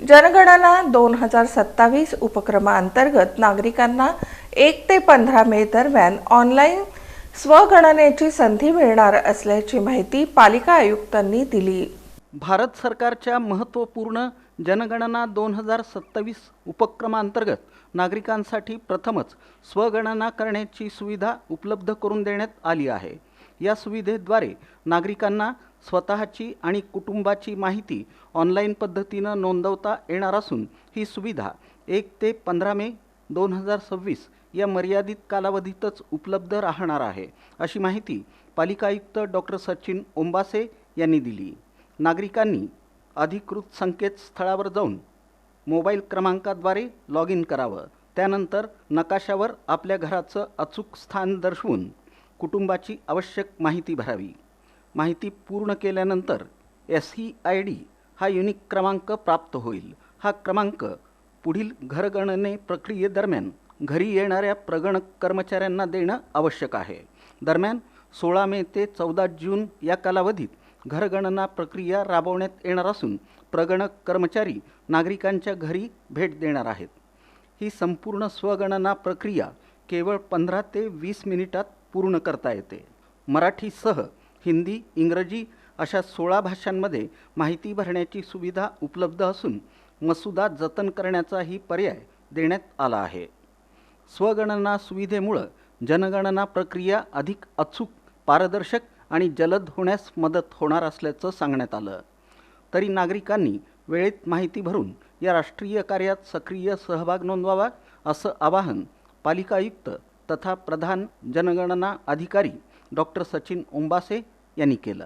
जनगणना 2027 उपक्रमांतर्गत नागरिकांना 1 ते 15 मे दरम्यान ऑनलाईन स्वगणनेची संधी मिळणार असल्याची माहिती पालिका आयुक्तांनी दिली। भारत सरकारच्या महत्त्वपूर्ण जनगणना 2027 उपक्रमांतर्गत नागरिकांसाठी प्रथमच स्वगणना करण्याची सुविधा उपलब्ध करून देण्यात आली आहे। या सुविधेद्वारे नागरिकांना स्वतःची आणि कुटुंबाची माहिती ऑनलाईन पद्धतीने नोंदवता येणार असून ही सुविधा 1 ते 15 मे 2026 या मर्यादित कालावधीतच उपलब्ध राहणार आहे, अशी माहिती पालिका आयुक्त डॉक्टर सचिन ओंबासे यांनी दिली। नागरिकांनी अधिकृत संकेतस्थळावर जाऊन मोबाईल क्रमांकाद्वारे लॉग इन करावं। त्यानंतर नकाशावर आपल्या घराचं अचूक स्थान दर्शवून कुटुंबाची आवश्यक माहिती भरावी। माहिती पूर्ण केल्यानंतर SEID हा युनिक क्रमांक प्राप्त होईल। हा क्रमांक पुढील घरगणने प्रक्रियेदरम्यान घरी येणाऱ्या प्रगणक कर्मचाऱ्यांना देणं आवश्यक आहे। दरम्यान 16 मे ते 14 जून या कालावधीत घरगणना प्रक्रिया राबवण्यात येणार असून प्रगणक कर्मचारी नागरिकांच्या घरी भेट देणार आहेत। ही संपूर्ण स्वगणना प्रक्रिया केवळ 15 ते 20 मिनिटात पूर्ण करता येते। मराठीसह हिंदी, इंग्रजी अशा 16 भाषांमध्ये माहिती भरण्याची सुविधा उपलब्ध असून मसुदा जतन करण्याचाही पर्याय देण्यात आला आहे। स्वगणना सुविधेमुळे जनगणना प्रक्रिया अधिक अचूक, पारदर्शक आणि जलद होण्यास मदत होणार असल्याचं सांगण्यात आलं। तरी नागरिकांनी वेळेत माहिती भरून या राष्ट्रीय कार्यात सक्रिय सहभाग नोंदवावा, असं आवाहन पालिका आयुक्त तथा प्रधान जनगणना अधिकारी डॉक्टर सचिन ओंबासे यांनी केलं।